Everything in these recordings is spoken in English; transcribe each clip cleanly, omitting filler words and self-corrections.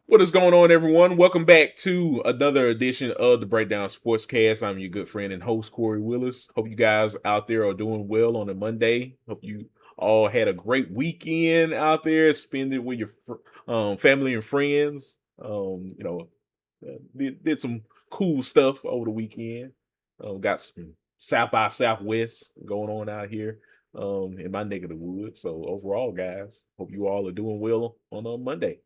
What is going on, everyone? Welcome back to another edition of the Breakdown Sportscast. I'm your good friend and host, Kory Willis. Hope you guys out there are doing well on a Monday. Hope you all had a great weekend out there, spend it with your family and friends. Did some cool stuff over the weekend. Got some South by Southwest going on out here in my neck of the woods. So overall, guys, hope you all are doing well on a Monday.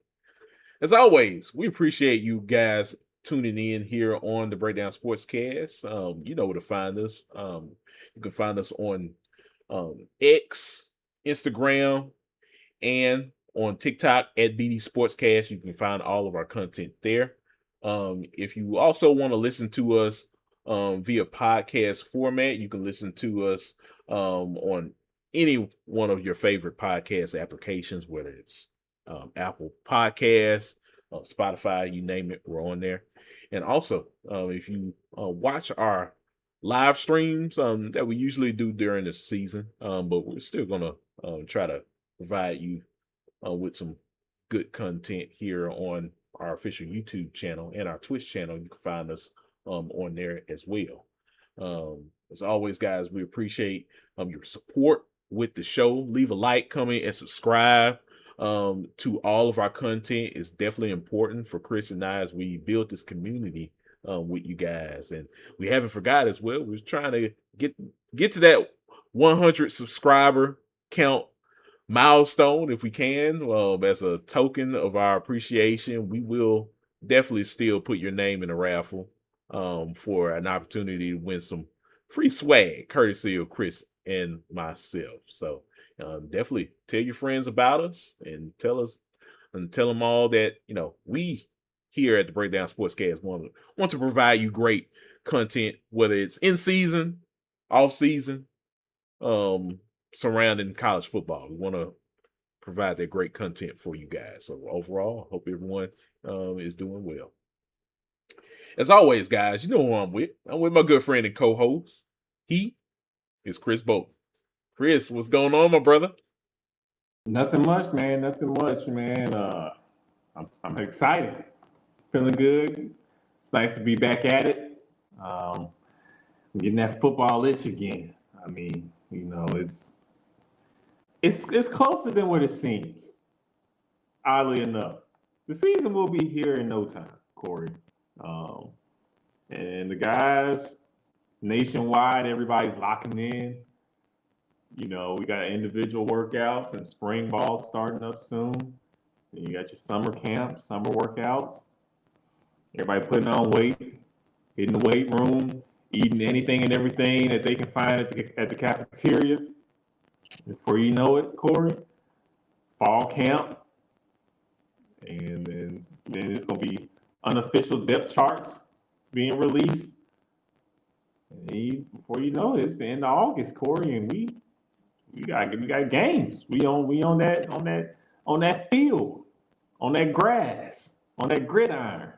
As always, we appreciate you guys tuning in here on the Breakdown Sportscast. You know where to find us. You can find us on X, Instagram, and on TikTok at BD Sportscast. You can find all of our content there. If you also want to listen to us via podcast format, you can listen to us on any one of your favorite podcast applications, whether it's Apple Podcasts, Spotify, you name it, we're on there. And also, if you watch our live streams that we usually do during the season, but we're still gonna try to provide you with some good content here on our official YouTube channel and our Twitch channel. You can find us on there as well. As always, guys, we appreciate your support with the show. Leave a like, comment, and subscribe to all of our content. Is definitely important for Chris and I as we build this community with you guys. And we haven't forgot as well. We're trying to get to that 100 subscriber count milestone if we can. As a token of our appreciation, we will definitely still put your name in a raffle for an opportunity to win some free swag courtesy of Chris and myself. So definitely tell your friends about us and tell them all that we here at the Breakdown Sportscast want to provide you great content, whether it's in season, off season, surrounding college football. We want to provide that great content for you guys. So overall, I hope everyone is doing well. As always, guys, you know who I'm with. I'm with my good friend and co-host. He is Chris Bolton. Chris, what's going on, my brother? Nothing much, man. Nothing much, man. I'm excited, feeling good. It's nice to be back at it. Getting that football itch again. I mean, it's closer than what it seems. Oddly enough, the season will be here in no time, Kory. Um, and the guys nationwide, everybody's locking in. We got individual workouts and spring ball starting up soon. And you got your summer camp, summer workouts. Everybody putting on weight, hitting the weight room, eating anything and everything that they can find at the cafeteria. Before you know it, Kory, fall camp, and then it's gonna be unofficial depth charts being released. And before you know it, it's the end of August, Kory, and we got games. We on that field, on that grass, on that gridiron.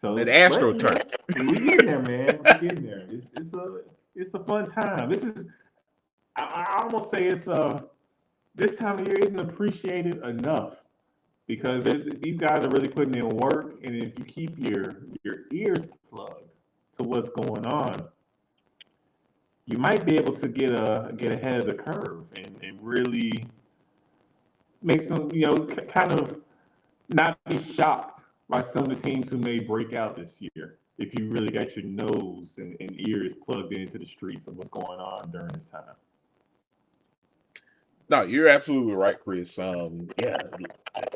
That So Astro let, turn. let we getting there, man. We getting there. It's a fun time. I almost say this time of year isn't appreciated enough because these guys are really putting in work, and if you keep your ears plugged to what's going on, you might be able to get ahead of the curve and really make some kind of not be shocked by some of the teams who may break out this year if you really got your nose and ears plugged into the streets of what's going on during this time. No, you're absolutely right, Chris. Yeah,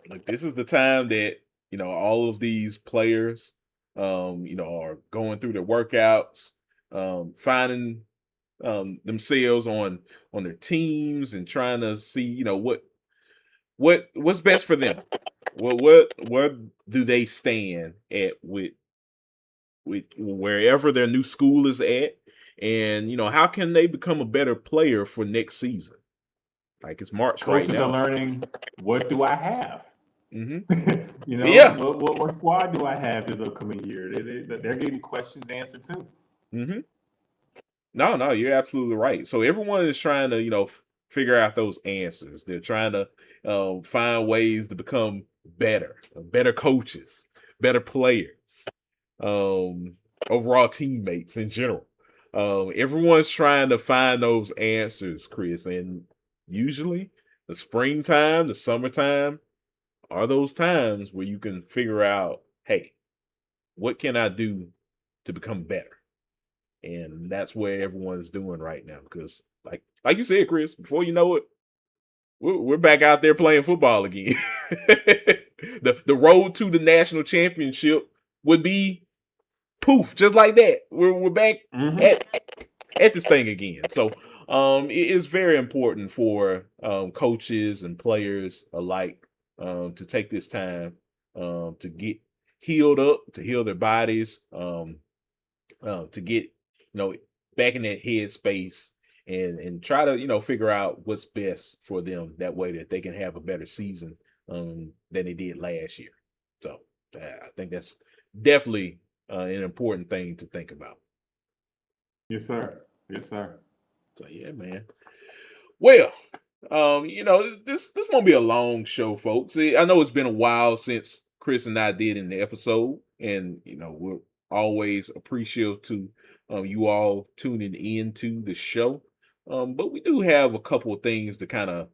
like this is the time that all of these players, are going through their workouts, finding themselves on their teams and trying to see, what's best for them. Where do they stand at with wherever their new school is at, and how can they become a better player for next season? Like it's March right Coaches are now. learning, what do I have? Mm-hmm. Yeah. What squad do I have this upcoming year? They're getting questions answered too. Mm-hmm. No, you're absolutely right. So everyone is trying to, figure out those answers. They're trying to find ways to become better coaches, better players, overall teammates in general. Everyone's trying to find those answers, Chris, and usually the springtime, the summertime are those times where you can figure out, hey, what can I do to become better? And that's where everyone's doing right now. Because like you said, Chris, before you know it, we're back out there playing football again. The road to the national championship would be poof, just like that. We're back at this thing again. So it is very important for coaches and players alike to take this time to get healed up, to heal their bodies, to get back in that head space and try to figure out what's best for them. That way that they can have a better season than they did last year. So I think that's definitely an important thing to think about. Yes, sir. Yes, sir. So yeah, man. Well, this won't be a long show, folks. I know it's been a while since Chris and I did in the episode, and we're always appreciative to you all tuning into the show. But we do have a couple of things to kind of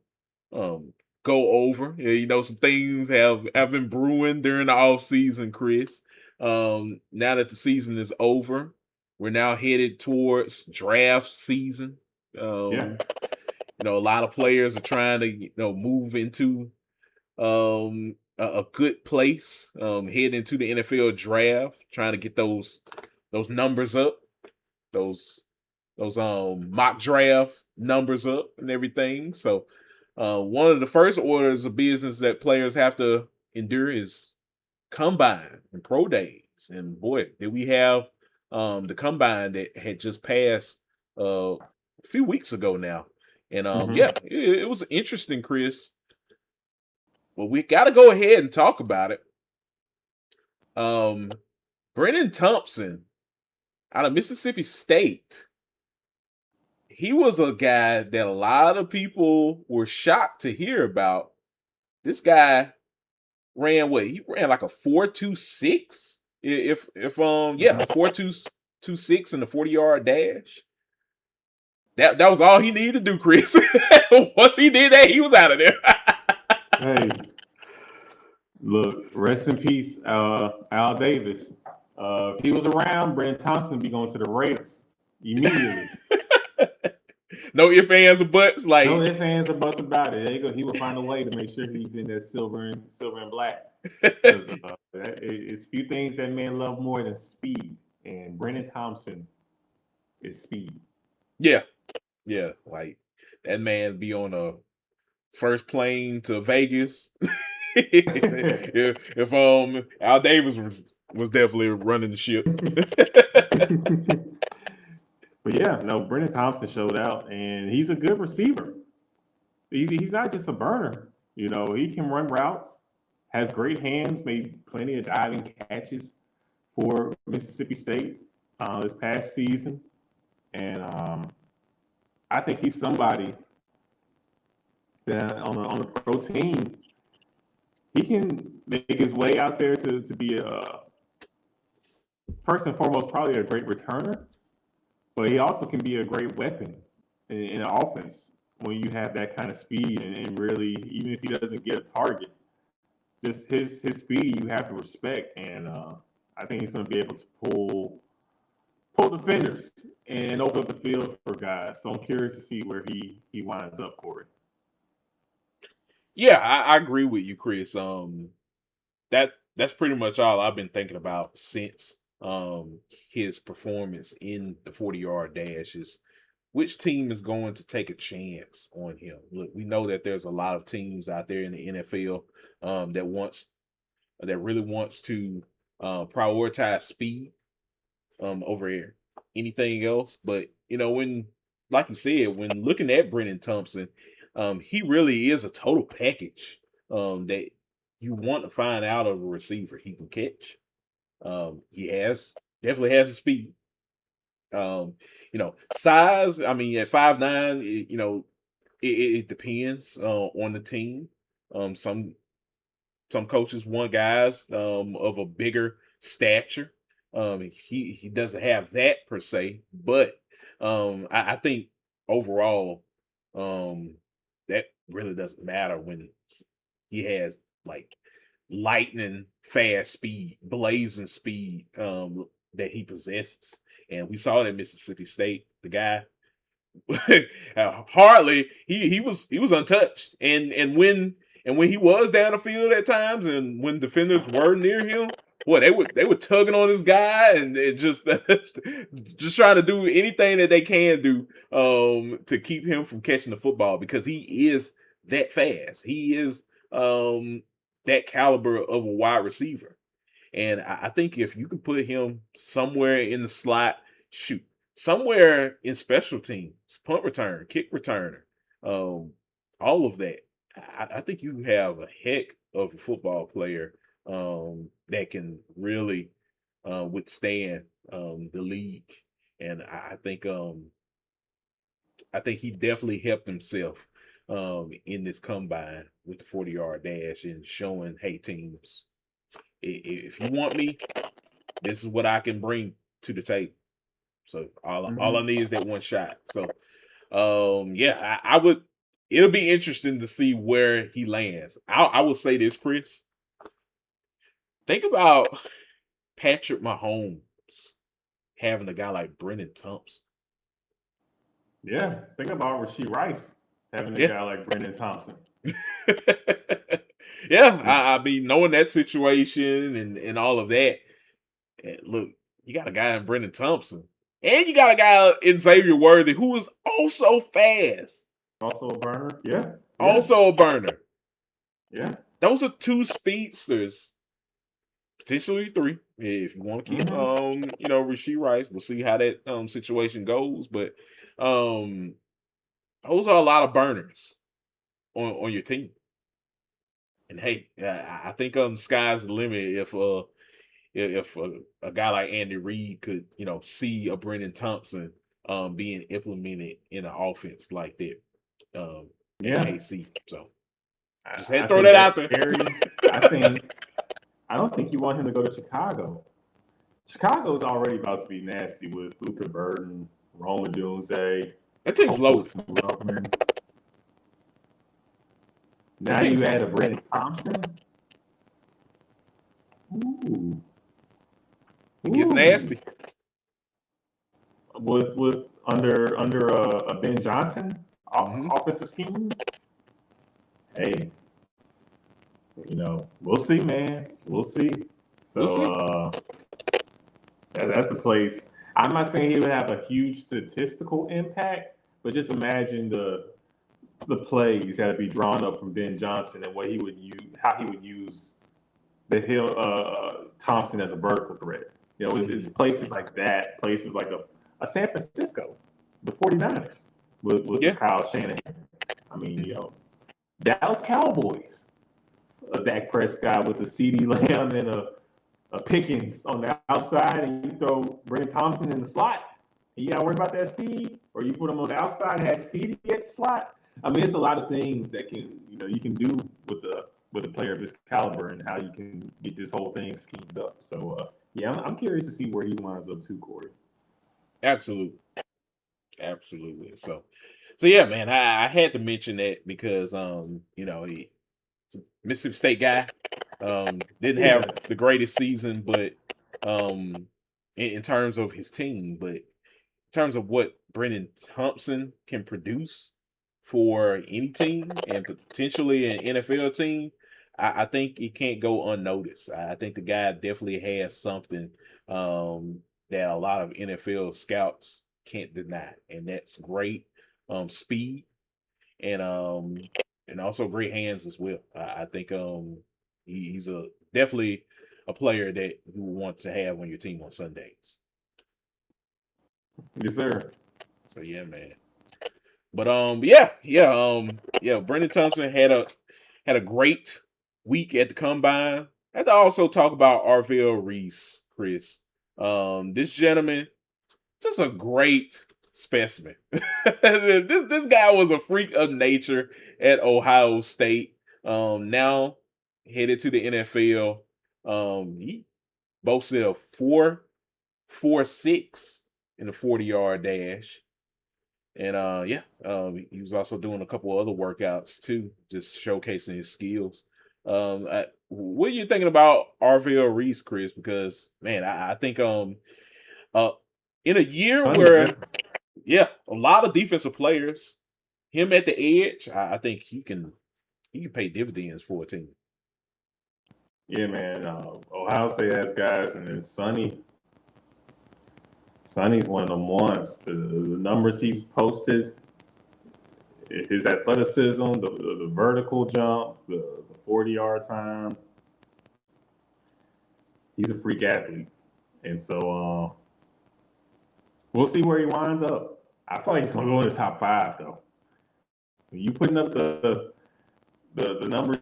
go over. Some things have been brewing during the off season, Chris. Now that the season is over, we're now headed towards draft season. Yeah. A lot of players are trying to move into a good place, head into the NFL draft, trying to get those numbers up, those mock draft numbers up and everything. So one of the first orders of business that players have to endure is combine and pro days. And boy, did we have the combine that had just passed a few weeks ago now. And yeah, it was interesting, Chris. Well, we got to go ahead and talk about it. Brennan Thompson out of Mississippi State. He was a guy that a lot of people were shocked to hear about. This guy ran what? He ran like a 4.26. If a 4.26 in the 40-yard dash. That was all he needed to do, Chris. Once he did that, he was out of there. Hey, look, rest in peace, Al Davis. If he was around, Brennan Thompson would be going to the Raiders immediately. No ifs, ands, or buts. Like no ifs, ands, or buts about it. There you go. He will find a way to make sure he's in that silver and black. It's few things that men love more than speed, and Brennan Thompson is speed. Yeah, like that man be on a first plane to Vegas. if Al Davis was definitely running the ship. But yeah, no, Brennan Thompson showed out, and he's a good receiver. He's not just a burner. He can run routes, has great hands, made plenty of diving catches for Mississippi State this past season. And I think he's somebody that on the pro team, he can make his way out there to be first and foremost probably a great returner, but he also can be a great weapon in an offense when you have that kind of speed and really, even if he doesn't get a target, just his speed you have to respect. And I think he's going to be able to pull defenders and open up the field for guys. So I'm curious to see where he winds up, Kory. Yeah, I agree with you, Chris. That's pretty much all I've been thinking about since his performance in the 40-yard dash is which team is going to take a chance on him. Look, we know that there's a lot of teams out there in the NFL that really wants to prioritize speed over anything else. But when, like you said, when looking at Brennan Thompson, he really is a total package that you want to find out of a receiver. He can catch. He definitely has the speed. Size. I mean, at 5'9", it depends on the team. Some coaches want guys of a bigger stature. He doesn't have that per se, but I think overall that really doesn't matter when he has like lightning fast speed, blazing speed that he possesses. And we saw that at Mississippi State. The guy hardly he was untouched. And when he was down the field at times, and when defenders were near him, boy, they were tugging on this guy and just just trying to do anything that they can do to keep him from catching the football, because he is that fast. He is that caliber of a wide receiver. And I think if you can put him somewhere in the slot, shoot, somewhere in special teams, punt return, kick returner, all of that, I think you have a heck of a football player that can really withstand the league. And I think he definitely helped himself in this combine with the 40-yard dash and showing, hey, teams, if you want me, this is what I can bring to the table. So all I need is that one shot. So yeah, I would. It'll be interesting to see where he lands. I will say this, Chris. Think about Patrick Mahomes having a guy like Brendan Thompson. Yeah, think about Rasheed Rice having a guy like Brendan Thompson. Yeah, I mean, knowing that situation and all of that. And look, you got a guy in Brendan Thompson, and you got a guy in Xavier Worthy who is also fast. Also a burner, yeah. Also a burner. Yeah. Those are two speedsters, potentially three, if you want to keep Rasheed Rice. We'll see how that situation goes, but those are a lot of burners on your team. And hey, I think sky's the limit if a guy like Andy Reid could, see a Brendan Thompson being implemented in an offense like that yeah. KC. So just had to throw that out there. I don't think you want him to go to Chicago. Chicago is already about to be nasty with Luther Burden, Rome Odunze. That team's loaded. Now you add a Brendan Thompson. Ooh. It gets nasty. With under a Ben Johnson offensive scheme. Hey, we'll see, man. We'll see. So that's the place. I'm not saying he would have a huge statistical impact, but just imagine the plays that would be drawn up from Ben Johnson and what he would use, how he would use the Thompson as a vertical threat. It's places like that, places like a San Francisco, the 49ers with Kyle Shanahan. I mean, Dallas Cowboys, a Dak Prescott with a CeeDee Lamb and a Pickens on the outside, and you throw Brendan Thompson in the slot, and you got to worry about that speed, or you put him on the outside and have CeeDee at the slot. I mean, it's a lot of things that you can do with a player of his caliber and how you can get this whole thing schemed up. So, yeah, I'm curious to see where he winds up too, Kory. Absolutely. So yeah, man, I had to mention that because he's a Mississippi State guy. Didn't have the greatest season, but in terms of his team, but in terms of what Brendan Thompson can produce for any team and potentially an NFL team, I think it can't go unnoticed. I think the guy definitely has something that a lot of NFL scouts can't deny, and that's great speed and also great hands as well. I think he's definitely a player that you want to have on your team on Sundays. Yes, sir. So yeah, man. But Brendan Thompson had a great week at the combine. I had to also talk about Arvell Reese, Chris. This gentleman, just a great specimen. This guy was a freak of nature at Ohio State. Now headed to the NFL. He boasted a 4.46 in the 40-yard dash. And he was also doing a couple other workouts too, just showcasing his skills. What are you thinking about Arvell Reese, Chris? Because man, I think uh in a year Sonny's where different. a lot of defensive players, him at the edge, I think he can pay dividends for a team. Yeah, man. Ohio State has guys, and then Sonny's one of them ones. The numbers he's posted, his athleticism, the vertical jump, the 40-yard time. He's a freak athlete, and so we'll see where he winds up. I feel like he's gonna go in the top 5 though. When you putting up the numbers.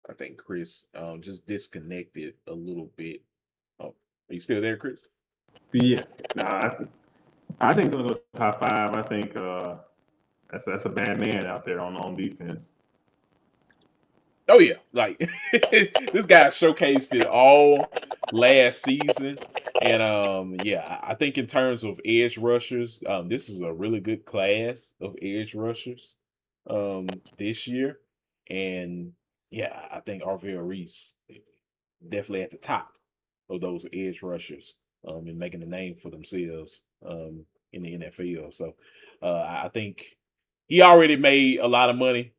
I think Chris just disconnected a little bit. Oh, are you still there, Chris? Yeah, nah, I think he's gonna go top 5. I think that's a bad man out there on defense. Oh yeah, like this guy showcased it all last season, and I think in terms of edge rushers, this is a really good class of edge rushers this year, and yeah, I think Arvell Reese definitely at the top of those edge rushers and making a name for themselves in the NFL. So I think he already made a lot of money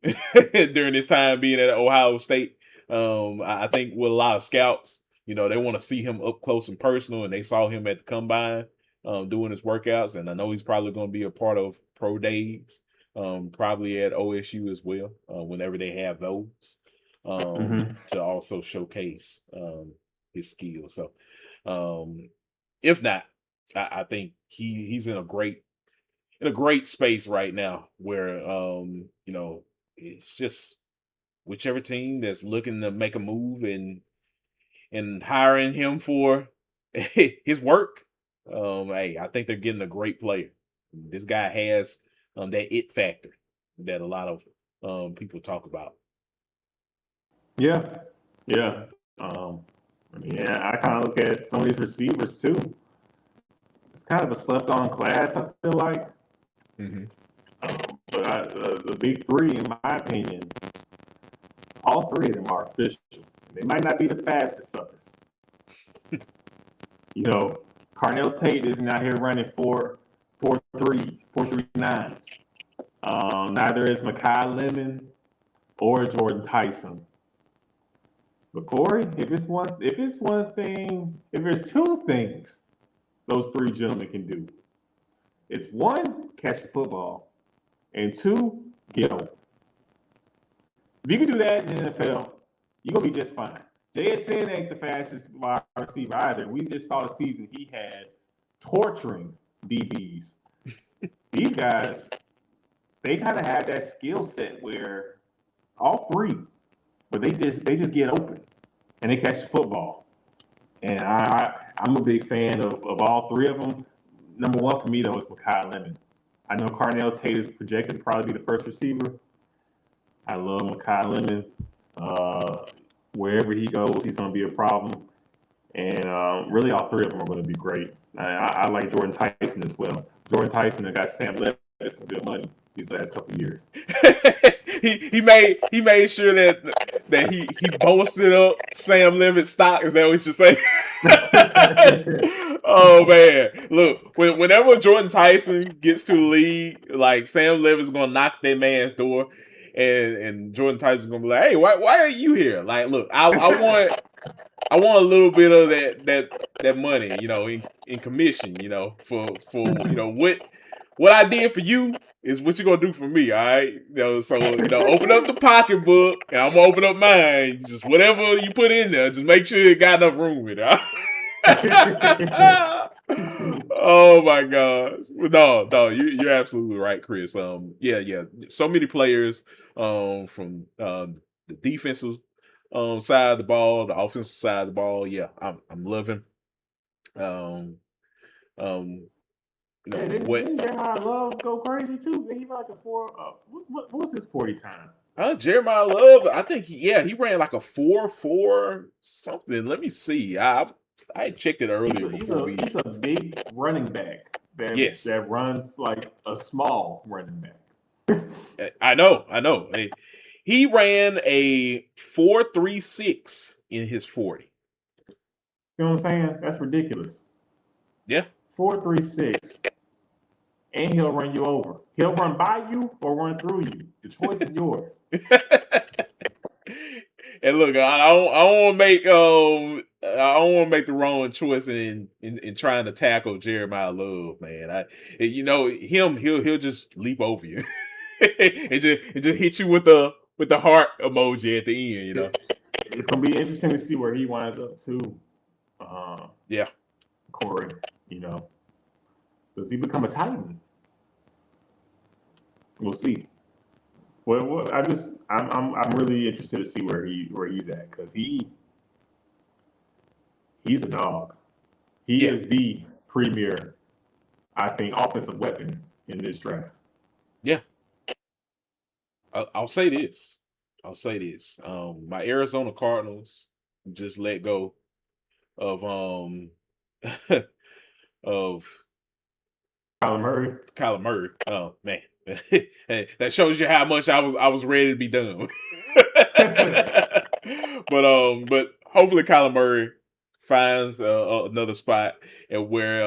during his time being at Ohio State. I think with a lot of scouts, they want to see him up close and personal, and they saw him at the combine doing his workouts, and I know he's probably going to be a part of pro days, probably at OSU as well, whenever they have those, to also showcase his skills. So, if not, I think he's in a great space right now where it's just whichever team that's looking to make a move and hiring him for his work, hey, I think they're getting a great player. This guy has that it factor that a lot of people talk about. Yeah, yeah. I kind of look at some of these receivers too. It's kind of a slept-on class. I feel like, Mm-hmm. but the big three, in my opinion, all three of them are official. They might not be the fastest suckers. Carnell Tate isn't out here running 4.39s. Neither is Makai Lemon or Jordan Tyson. But Kory, if there's two things those three gentlemen can do, it's one, catch the football, and two, get open. If you can do that in the NFL, you're gonna be just fine. JSN ain't the fastest wide receiver either. We just saw the season he had torturing DBs. These guys, they kind of have that skill set where all three, but they just get open and they catch the football. And I'm a big fan of all three of them. Number one for me though is Makai Lemon. I know Carnell Tate is projected to probably be the first receiver. I love Makai Lemon. Wherever he goes, he's going to be a problem. And really, all three of them are going to be great. I like Jordan Tyson as well. Jordan Tyson and got Sam Levitt some good money these last couple of years. he made sure that he bolstered up Sam Levitt's stock. Is that what you're saying? Oh man, look, whenever Jordan Tyson gets to the league, like Sam Levitt's gonna knock that man's door, and Jordan Tyson's gonna be like, "Hey, why are you here? Like, look, I want a little bit of that money, in commission, for what I did for you is what you're gonna do for me, all right? So open up the pocketbook, and I'm gonna open up mine. Just whatever you put in there, just make sure it got enough room in it." Oh my gosh! No, you're absolutely right, Chris. Yeah. So many players, from the defensive side of the ball, the offensive side of the ball. Yeah, I'm loving. Um, you know, what didn't Jeremiah Love go crazy too? He like a four. What was his 40 time? Jeremiah Love, I think he ran like a 4.4 something. Let me see. I checked it earlier before we. He's a big running back Yes, that runs like a small running back. I know, I know. He ran a 4.36 in his 40. You know what I'm saying? That's ridiculous. Yeah. 4.36, and he'll run you over. He'll run by you or run through you. The choice is yours. And look, I don't want to make I don't want to make the wrong choice in trying to tackle Jeremiah Love, man. You know him, he'll just leap over you and just hit you with the heart emoji at the end. You know. It's gonna be interesting to see where he winds up too. Yeah. Kory, you know, does he become a Titan? We'll see. Well, I'm really interested to see where he's at because he's a dog. He Yeah. is the premier, I think, offensive weapon in this draft. Yeah. I'll say this. I'll say this. My Arizona Cardinals just let go of of Kyler Murray. Kyler Murray. Oh man, that shows you how much I was ready to be done. But hopefully Kyler Murray finds another spot at where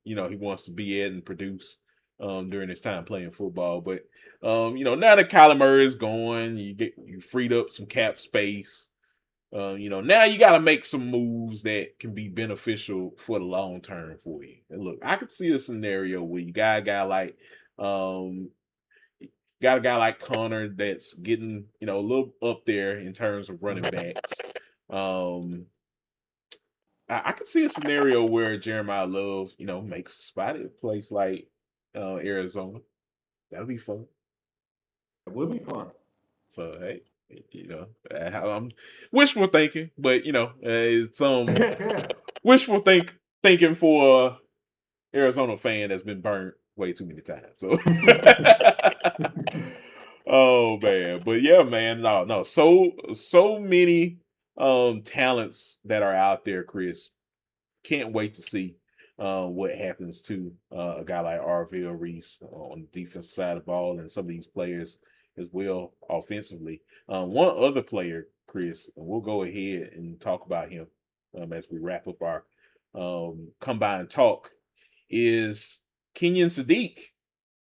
you know he wants to be at and produce during his time playing football. But you know now that Kyler Murray is gone, you freed up some cap space. You know, now you got to make some moves that can be beneficial for the long term for you. And look, I could see a scenario where you got a guy like, um, Connor that's getting, you know, a little up there in terms of running backs. Um, I could see a scenario where Jeremiah Love, you know, makes a spot at a place like Arizona. That'll be fun. It would be fun. So hey, you know, I'm wishful thinking, but you know, it's some wishful thinking for Arizona fan that's been burnt way too many times. So, oh man, but yeah, man, no, so many talents that are out there, Chris. Can't wait to see what happens to a guy like Arville Reese on the defensive side of the ball and some of these players as well offensively. One other player, Chris, and we'll go ahead and talk about him as we wrap up our combined talk, is Kenyon Sadiq,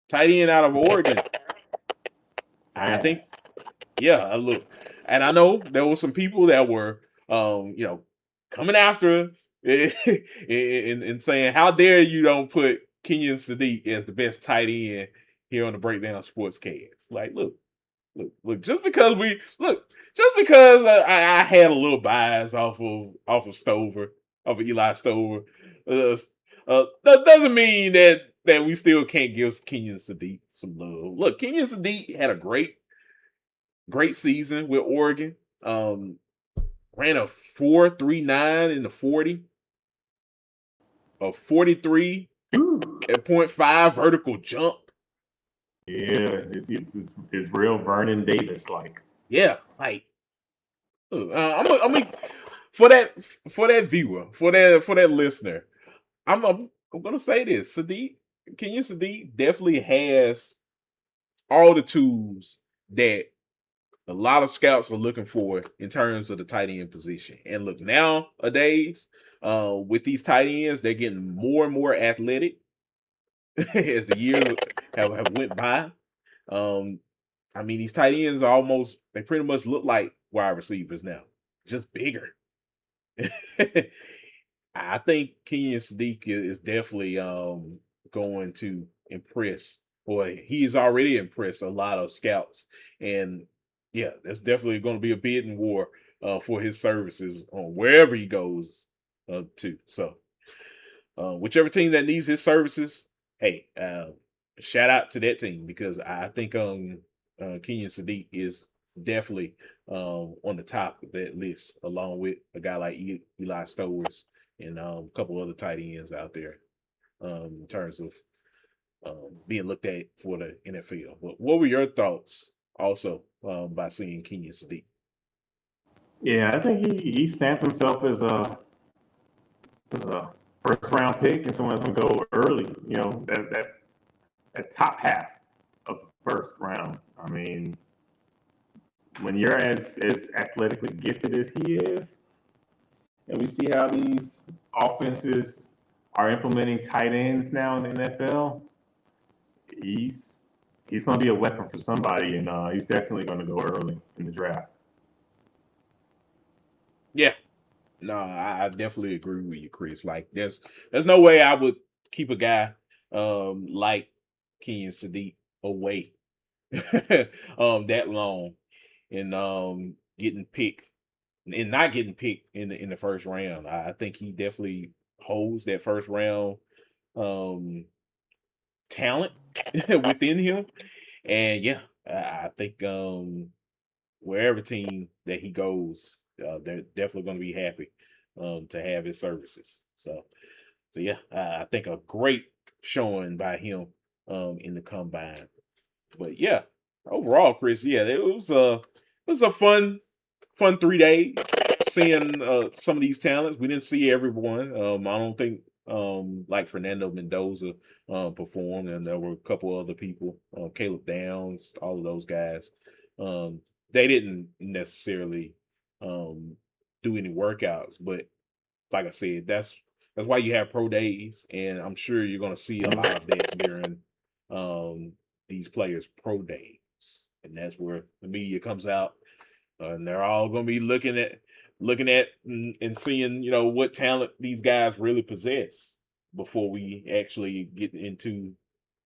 tight end out of Oregon. I think, Yes. yeah, look, and I know there were some people that were, you know, coming after us and saying, "How dare you don't put Kenyon Sadiq as the best tight end here on the Breakdown Sportscast?" Like, look, just because I had a little bias off of Stover, off of Eli Stover, that doesn't mean that we still can't give Kenyon Sadiq some love. Look, Kenyon Sadiq had a great season with Oregon. Ran a 4.39 in the 40, a 43.5 vertical jump. Yeah, it's real Vernon Davis like. Yeah, like I'm a, for that viewer, for that listener, I'm gonna say this. Kenyon Sadiq definitely has all the tools that a lot of scouts are looking for in terms of the tight end position. And look, nowadays, with these tight ends, they're getting more and more athletic as the years have went by. Um, I mean, these tight ends they pretty much look like wide receivers now, just bigger. I think Kenyon Sadiq is definitely going to impress. Boy, he's already impressed a lot of scouts, and yeah, that's definitely going to be a bidding war for his services on wherever he goes to. So, whichever team that needs his services, hey, shout out to that team because I think Kenyon Sadiq is definitely on the top of that list, along with a guy like Eli Stowers and a couple other tight ends out there in terms of being looked at for the NFL. But what were your thoughts also by seeing Kenyon Sadiq? Yeah, I think he stamped himself as a first round pick and someone that's gonna go early. You know, that top half of the first round. I mean, when you're as athletically gifted as he is, and we see how these offenses are implementing tight ends now in the NFL, he's he's going to be a weapon for somebody, and he's definitely going to go early in the draft. Yeah, no, I definitely agree with you, Chris. Like, there's no way I would keep a guy like Kenyon Sadiq away that long and getting picked and not getting picked in the first round. I think he definitely holds that first round um talent within him. And yeah, I think wherever team that he goes, they're definitely going to be happy to have his services. So yeah, I think a great showing by him in the combine. But yeah, overall, Chris, yeah, it was a fun 3 days seeing some of these talents. We didn't see everyone. I don't think like Fernando Mendoza performed, and there were a couple other people, Caleb Downs, all of those guys. Um, they didn't necessarily um, do any workouts, but like I said, that's why you have pro days, and I'm sure you're going to see a lot of that during um, these players' pro days, and that's where the media comes out, and they're all going to be looking at and seeing what talent these guys really possess before we actually get into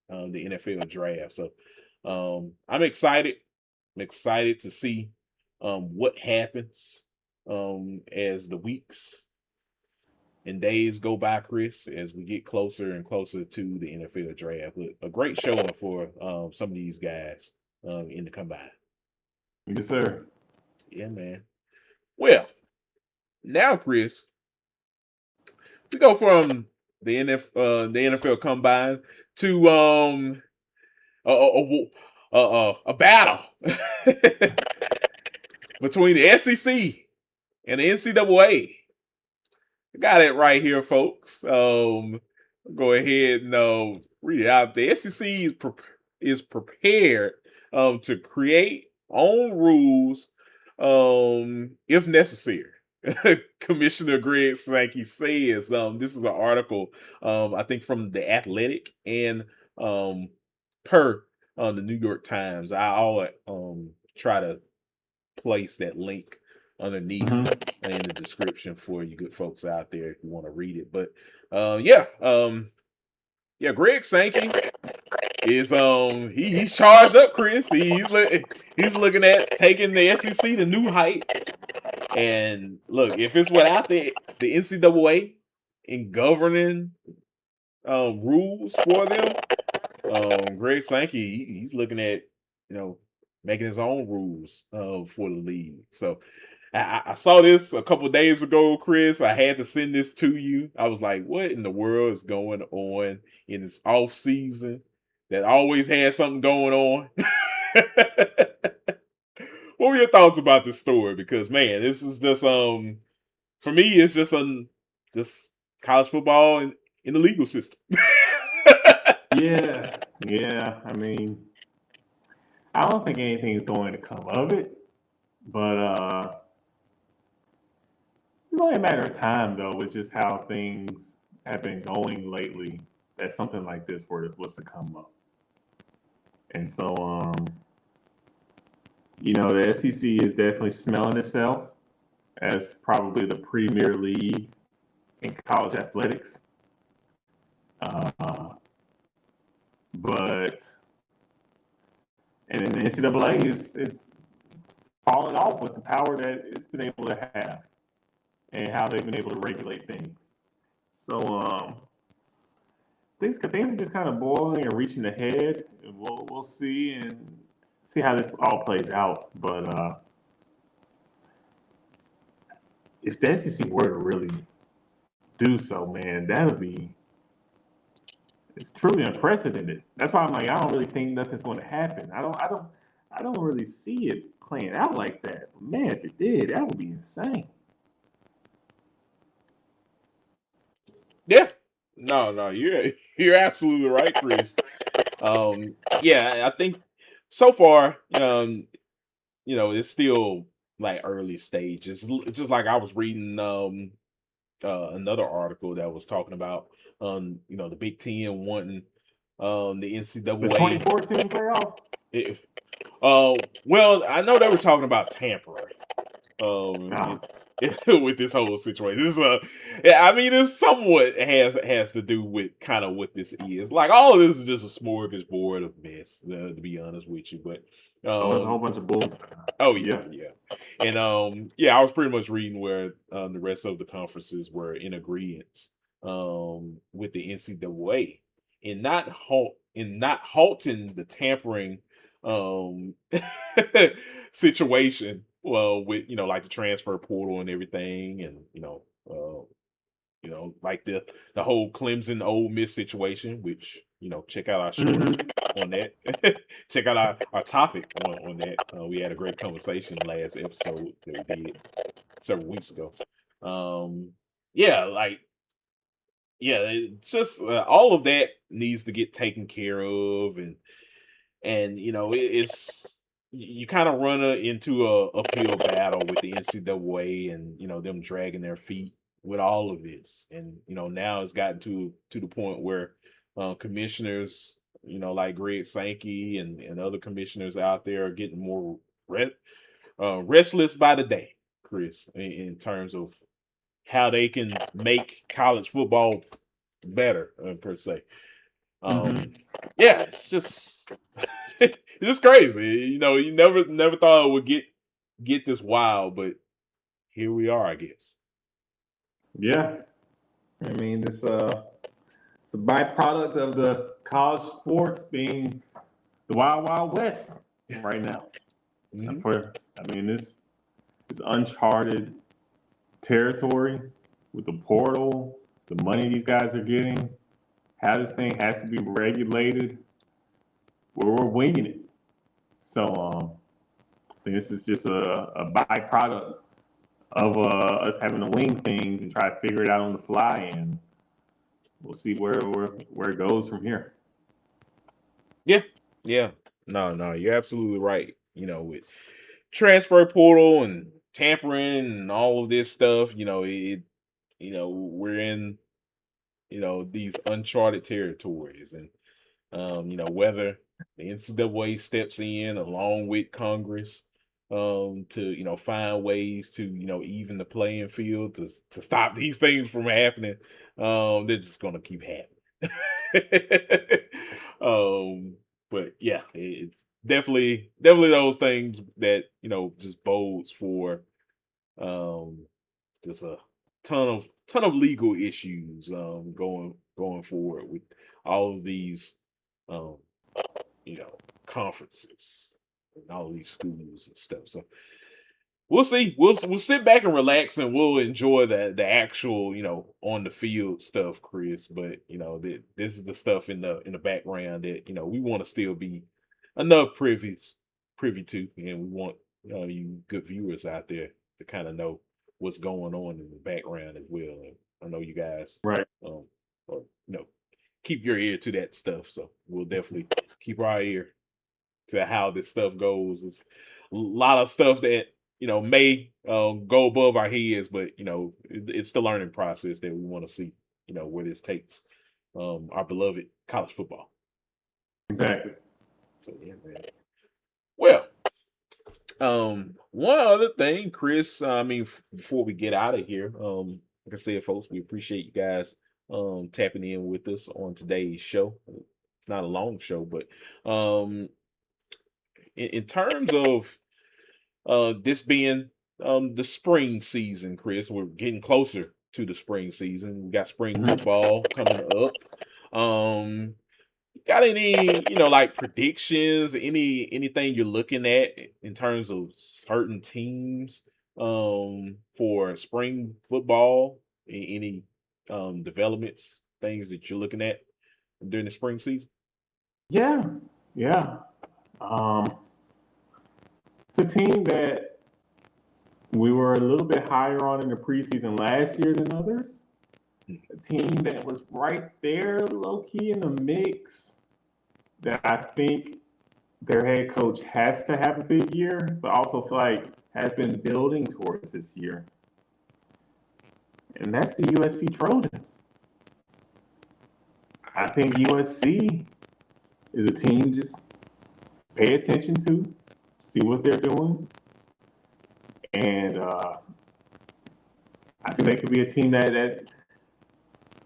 the NFL draft. So I'm excited. I'm excited to see what happens as the weeks and days go by, Chris, as we get closer and closer to the NFL draft. But a great showing for some of these guys in the combine. Yes, sir. Yeah, man. Well, now, Chris, we go from the NFL combine to a battle between the SEC and the NCAA. I got it right here, folks. Go ahead and read it out. The SEC is prepared to create own rules if necessary. Commissioner Greg Sankey says this is an article I think from the Athletic and per the New York Times. I'll try to place that link underneath Hmm. in the description for you good folks out there if you want to read it. But yeah, Greg Sankey is he's charged up, Chris. He's looking at taking the SEC to new heights. And look, if it's without the NCAA in governing rules for them, Greg Sankey he's looking at making his own rules for the league. So I saw this a couple days ago, Chris. I had to send this to you. I was like, what in the world is going on in this off season that always has something going on? What were your thoughts about this story? Because man, this is just for me, it's just college football in the legal system. Yeah, yeah. I mean, I don't think anything is going to come of it, but it's only a matter of time, though, with just how things have been going lately, that something like this was to come up. And so, the SEC is definitely smelling itself as probably the premier league in college athletics. Uh, but and then the NCAA is falling off with the power that it's been able to have and how they've been able to regulate things. So things are just kind of boiling and reaching ahead, and we'll see and see how this all plays out. But if the SEC were to really do so, man, it's truly unprecedented. That's why I'm like, I don't really think nothing's going to happen. I don't really see it playing out like that. But man, if it did, that would be insane. Yeah. No, no, you're you're absolutely right, Chris. Yeah, I think so far, it's still like early stages. Just like I was reading another article that was talking about the Big Ten wanting the The NCAA. 2014 playoff. It, well, I know they were talking about tampering Nah. with this whole situation. This yeah, I mean, it somewhat has to do with kind of what this is. Like all of this is just a smorgasbord of mess, to be honest with you. But Oh, it's a whole um, bunch of bull. oh yeah, Yeah. yeah, and yeah, I was pretty much reading where the rest of the conferences were in agreement with the NCAA in not halting the tampering um situation, well, with like the transfer portal and everything, and like the whole Clemson Ole Miss situation, which check out our show Mhm. on that. Check out our topic on that. We had a great conversation last episode that we did several weeks ago. Yeah, like yeah, it's just all of that needs to get taken care of, and it's you kind of run into a uphill battle with the NCAA and them dragging their feet with all of this, and now it's gotten to the point where commissioners like Greg Sankey and other commissioners out there are getting more restless by the day, Chris, in terms of how they can make college football better, per se. Mhm. Yeah, it's just it's just crazy. You never thought it would get this wild, but here we are, I guess. Yeah. I mean, it's a byproduct of the college sports being the wild wild west right now. And Hmm. I mean, it's uncharted territory with the portal, the money these guys are getting, how this thing has to be regulated. We're winging it. So I think this is just a byproduct of us having to wing things and try to figure it out on the fly, and we'll see where it goes from here. Yeah, yeah. No, no, you're absolutely right. With transfer portal and tampering and all of this stuff, we're in these uncharted territories, and whether the NCAA steps in along with Congress to find ways to even the playing field to stop these things from happening. They're just gonna keep happening. But yeah, it's definitely those things that just bodes for um just a ton of legal issues going forward with all of these um conferences and all of these schools and stuff. So we'll see. We'll sit back and relax, and we'll enjoy the actual on the field stuff, Chris. But this is the stuff in the background that we want to still be enough privy to, and we want you good viewers out there to kind of know what's going on in the background as well. And I know you guys Right. um or, keep your ear to that stuff. So we'll definitely keep our ear to how this stuff goes. It's a lot of stuff that may go above our heads, but it's the learning process that we want to see. Where this takes our beloved college football. Exactly. So yeah, man. Well, one other thing, Chris. I mean, before we get out of here, like I said, folks, we appreciate you guys tapping in with us on today's show. It's not a long show, but in terms of this being the spring season, Chris. We're getting closer to the spring season. We got spring Mhm. football coming up. Got any, like predictions, anything you're looking at in terms of certain teams for spring football? Any developments, things that you're looking at? during the spring season? Yeah, yeah. Um, it's a team that we were a little bit higher on in the preseason last year than others. A team that was right there, low key in the mix. That I think their head coach has to have a big year, but also feel like has been building towards this year. And that's the USC Trojans. I think USC is a team just pay attention to, see what they're doing, and I think they could be a team that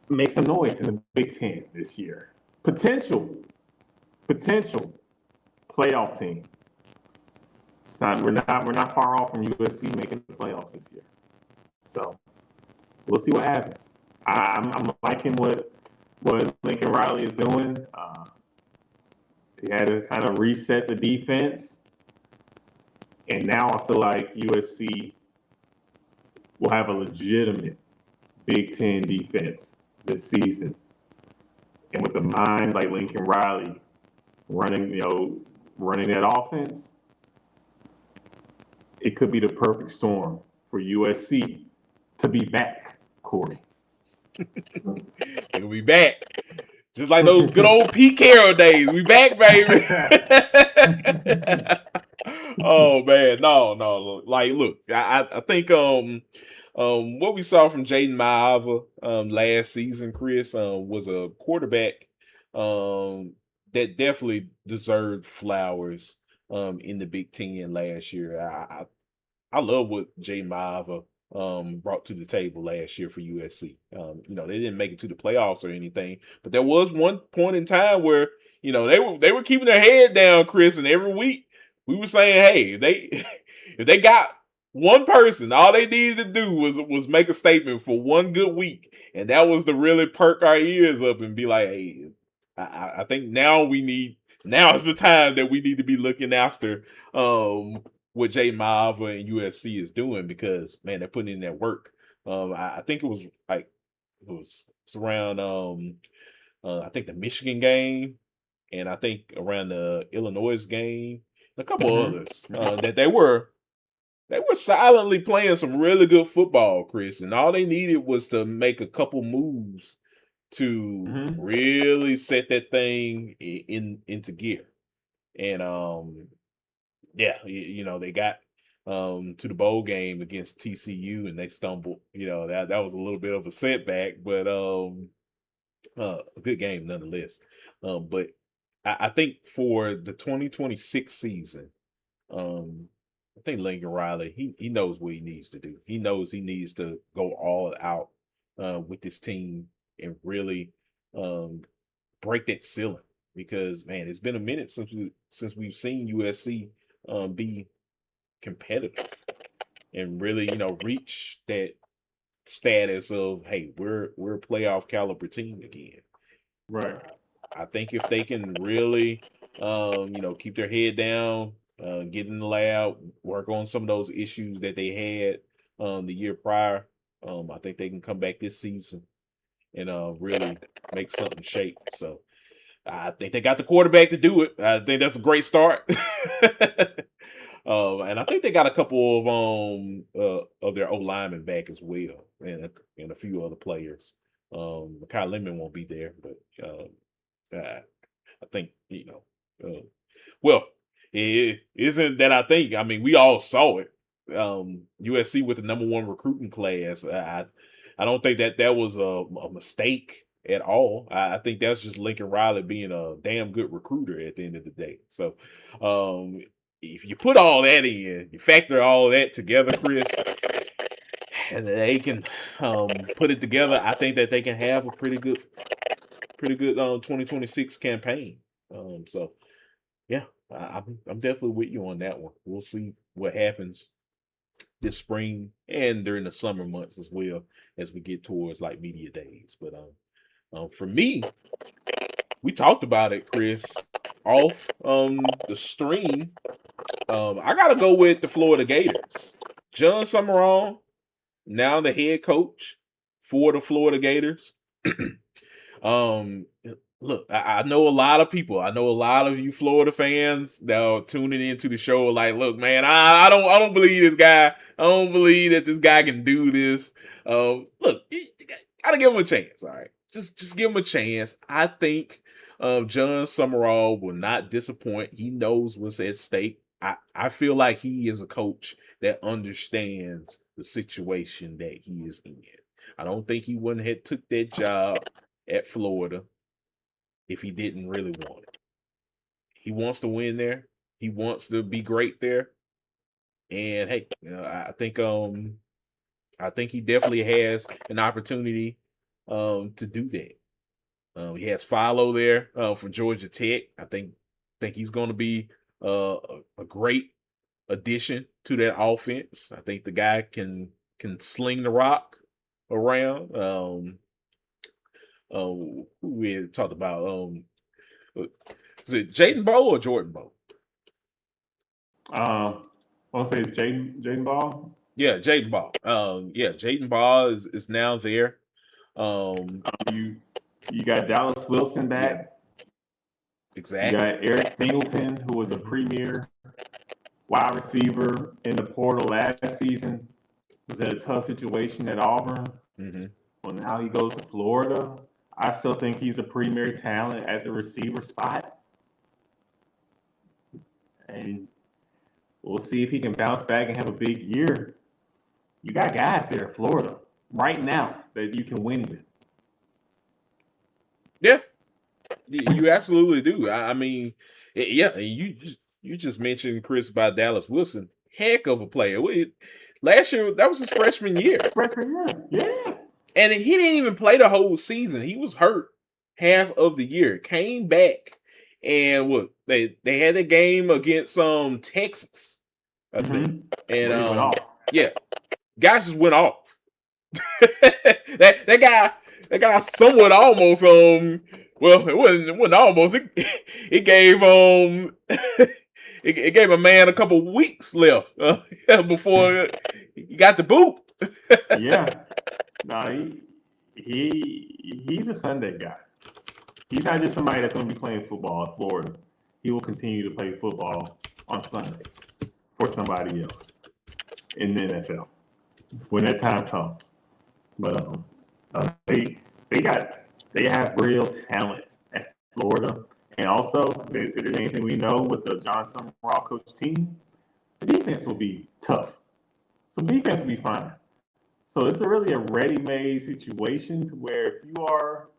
makes some noise in the Big Ten this year. Potential playoff team. It's not we're not far off from USC making the playoffs this year. So we'll see what happens. I'm liking what Lincoln Riley is doing. He had to kind of reset the defense, and now I feel like USC will have a legitimate Big Ten defense this season. And with a mind like Lincoln Riley running that offense, it could be the perfect storm for USC to be back, Kory. They're gonna be back. Just like those good old Pete Carroll days. We back, baby. Oh man, no. Like, look, I think what we saw from Jaden Maava last season, Chris, was a quarterback that definitely deserved flowers in the Big Ten last year. I love what Jaden Maava brought to the table last year for USC. They didn't make it to the playoffs or anything, but there was one point in time where they were keeping their head down, Chris, and every week we were saying, hey, if they got one person, all they needed to do was make a statement for one good week, and that was to really perk our ears up and be like, hey, I think now is the time that we need to be looking after what Jay Malva and USC is doing, because man, they're putting in that work. I think it was around I think the Michigan game, and I think around the Illinois game, a couple others that they were silently playing some really good football, Chris, and all they needed was to make a couple moves to really set that thing into gear. And yeah, they got to the bowl game against TCU and they stumbled. That was a little bit of a setback, but a good game nonetheless. But I think for the 2026 season, I think Lincoln Riley, he knows what he needs to do. He knows he needs to go all out with this team and really break that ceiling, because man, it's been a minute since we've seen USC be competitive and really reach that status of, hey, we're a playoff caliber team again. Right. I think if they can really keep their head down, get in the lab, work on some of those issues that they had the year prior, I think they can come back this season and really make something shake. So I think they got the quarterback to do it. I think that's a great start. And I think they got a couple of their O linemen back as well, and a few other players. Kyle Lemon won't be there, but I think well, it isn't that I think. I mean, we all saw it. USC with the number one recruiting class. I don't think that was a mistake at all. I think that's just Lincoln Riley being a damn good recruiter at the end of the day. So, if you put all that in, you factor all that together, Chris, and they can put it together, I think that they can have a pretty good 2026 campaign. So yeah, I'm definitely with you on that one. We'll see what happens this spring and during the summer months as well, as we get towards like media days. But for me, we talked about it, Chris, off the stream. I gotta go with the Florida Gators. John Summerall, now the head coach for the Florida Gators. look, I know a lot of people. I know a lot of you Florida fans that are tuning into the show. Like, look, man, I don't believe this guy. I don't believe that this guy can do this. Look, you gotta give him a chance. All right, just give him a chance. I think John Summerall will not disappoint. He knows what's at stake. I feel like he is a coach that understands the situation that he is in. I don't think he wouldn't have took that job at Florida if he didn't really want it. He wants to win there. He wants to be great there. And hey, I think he definitely has an opportunity to do that. He has Philo there from Georgia Tech. I think he's going to be a great addition to that offense. I think the guy can sling the rock around. Who we had talked about? Is it Jaden Bow or Jordan Bow? I want to say it's Jaden Ball. Yeah, Jaden Ball. Yeah, Jaden Ball is now there. You you got Dallas Wilson Yeah, back. You exactly. got Eric Singleton, who was a premier wide receiver in the portal last season. Was in a tough situation at Auburn. Mm-hmm. Well, now he goes to Florida. I still think he's a premier talent at the receiver spot. And we'll see if he can bounce back and have a big year. You got guys there in Florida right now that you can win with. Yeah, you absolutely do. I mean, yeah, you just mentioned Chris about Dallas Wilson. Heck of a player. Last year that was his freshman year, Freshman year, yeah. and he didn't even play the whole season. He was hurt half of the year. Came back, and what they had a game against Texas, I think, and Where he went off. yeah, guys just went off. that guy somewhat almost well it wasn't almost it gave it gave a man a couple weeks left before he got the boot. Yeah, no, he's a Sunday guy. He's not just somebody that's going to be playing football in Florida. He will continue to play football on Sundays for somebody else in the NFL when that time comes. But they have real talent at Florida, and also if there's anything we know with the John Summerall coach team, the defense will be tough. The defense will be fine. So it's really a ready-made situation to where if you are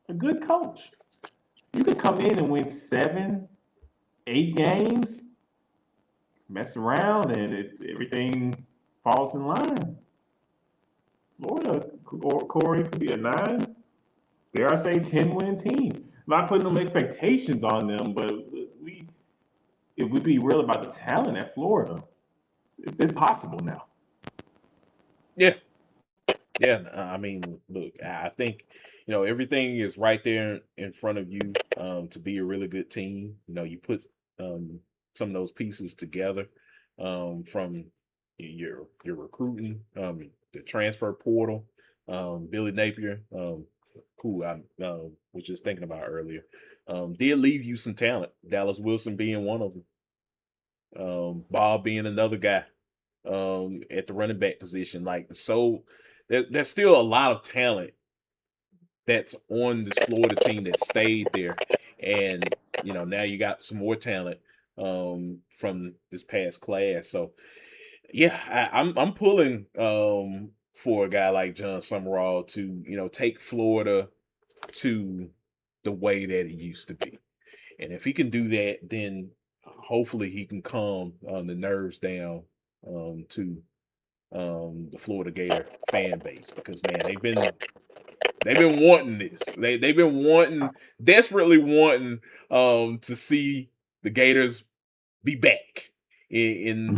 a good coach, you can come in and win 7, 8 games, mess around, and everything falls in line. Florida, Kory, could be a 9, dare I say 10-win team. Not putting them expectations on them, but if we be real about the talent at Florida, it's possible now. Yeah. I mean, look, I think everything is right there in front of you to be a really good team. You put some of those pieces together from your recruiting, the transfer portal, Billy Napier, who I was just thinking about earlier, did leave you some talent. Dallas Wilson being one of them, Bob being another guy at the running back position. There's still a lot of talent that's on this Florida team that stayed there, and now you got some more talent from this past class. So yeah, I'm pulling for a guy like John Summerall to take Florida to the way that it used to be, and if he can do that, then hopefully he can calm the nerves down to the Florida Gator fan base, because man, they've been wanting this. They've been desperately wanting to see the Gators be back in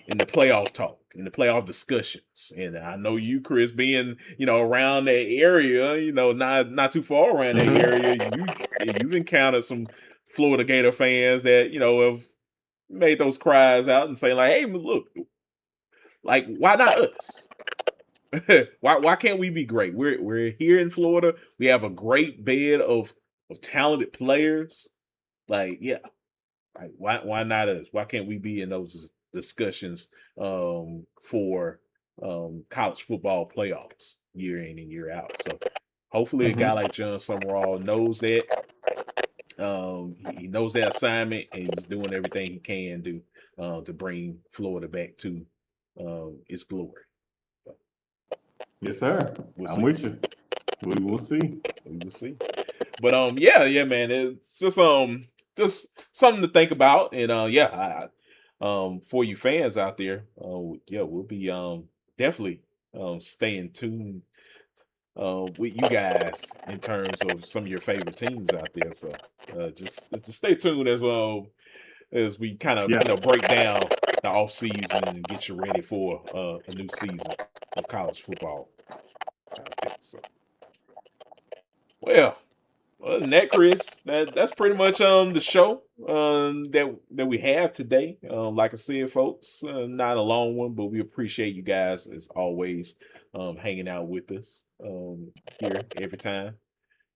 the playoff talk, in the playoff discussions. And I know you, Chris, being around that area, not too far around that area, you've encountered some Florida Gator fans that have made those cries out and say like, "Hey, look, like why not us? why can't we be great? We're here in Florida. We have a great bed of of talented players, like yeah, like why not us? Why can't we be in those discussions for college football playoffs year in and year out? So hopefully a guy Mm-hmm. like John Summerall knows that. He knows that assignment and he's doing everything he can do to bring Florida back to its glory. So Yes, sir. we'll I'm see. with you. We will see. We will see. But yeah, man. It's just something to think about. And for you fans out there, yeah, we'll be definitely staying tuned with you guys in terms of some of your favorite teams out there. So just stay tuned as well as we kind of Yeah. break down the off season and get you ready for a new season of college football out there. So well. Other than that, Chris, that's pretty much the show that we have today. Like I said, folks, not a long one, but we appreciate you guys as always hanging out with us here every time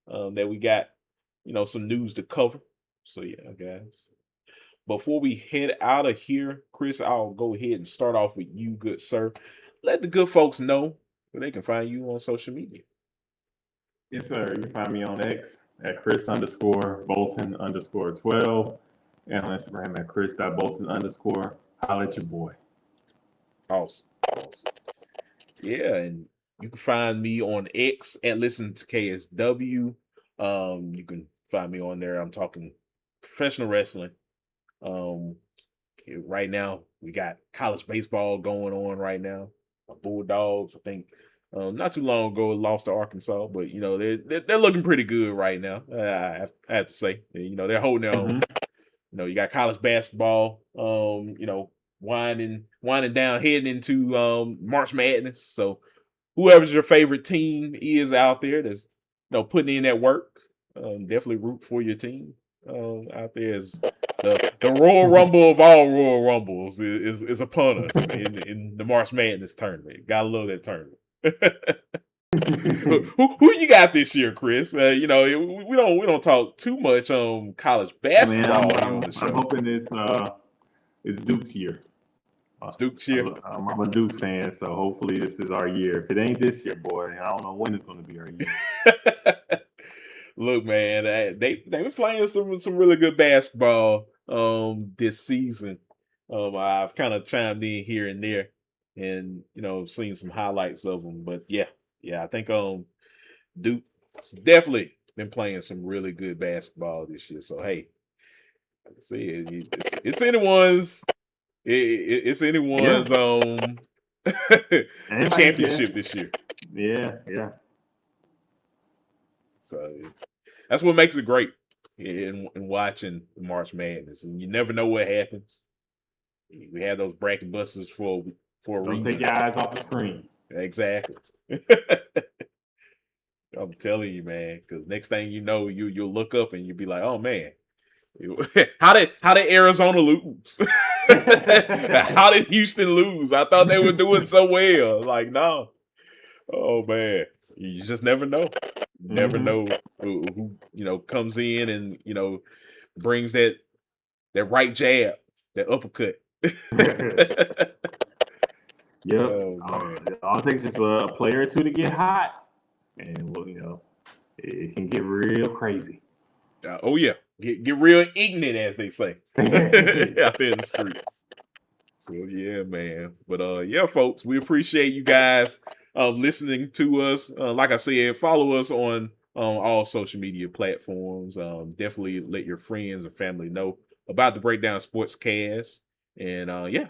that we got some news to cover. So yeah, guys. Before we head out of here, Chris, I'll go ahead and start off with you, good sir. Let the good folks know where they can find you on social media. Yes, sir. You can find me on X at Chris_Bolton_12 and on Instagram at Chris.Bolton_. Holla at your boy. Awesome. Awesome. Yeah, and you can find me on X at Listen to KSW. You can find me on there. I'm talking professional wrestling. Um, right now we got college baseball going on right now. My Bulldogs, I think, not too long ago lost to Arkansas, but they're looking pretty good right now. I have to say, they're holding their own. Mm-hmm. You got college basketball. Winding down, heading into March Madness. So whoever's your favorite team is out there that's putting in that work, definitely root for your team out there. As the Royal Rumble of all Royal Rumbles is upon us in the March Madness tournament. Gotta love that tournament. who you got this year, Chris? We don't talk too much on college Man, basketball here on the I'm show. hoping it's Duke's year. It's Duke's year. I'm a Duke fan, so hopefully this is our year. If it ain't this year, boy, I don't know when it's going to be our year. Look, man, they've been playing some really good basketball this season. I've kind of chimed in here and there, and seen some highlights of them. But yeah, I think Duke's definitely been playing some really good basketball this year. So hey, like I said, it's anyone's it's anyone's championship this year. Yeah. So that's what makes it great in watching March Madness, and you never know what happens. We have those bracket busters for a Don't reason. take your eyes off the screen. Exactly. I'm telling you, man, because next thing you know, you'll look up and you'll be like, oh man, how did Arizona lose? How did Houston lose? I thought they were doing so well. Like, no. Oh man. You just never know. You never know who comes in and brings that right jab, that uppercut. Yep. Oh man. All it takes is a player or two to get hot, and it can get real crazy. Oh yeah. Get real ignorant, as they say. Out there in the streets. So yeah, man. But yeah, folks, we appreciate you guys listening to us. Like I said, follow us on all social media platforms. Definitely let your friends and family know about the Breakdown Sportscast. And yeah,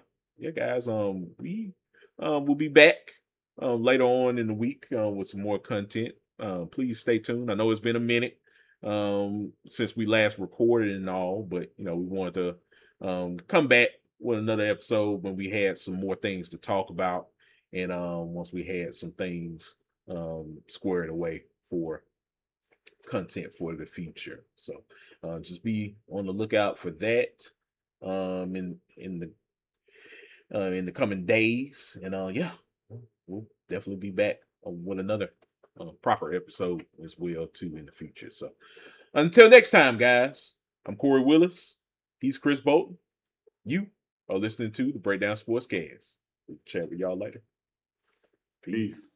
guys. We will be back later on in the week with some more content. Please stay tuned. I know it's been a minute since we last recorded and all, but we wanted to come back with another episode when we had some more things to talk about, and once we had some things squared away for content for the future. So just be on the lookout for that in the coming days, and yeah, we'll definitely be back with another proper episode as well too in the future. So Until next time, guys, I'm Kory Willis. He's Chris Bolton. You are listening to the Breakdown Sports Cast. We'll chat with y'all later. Peace.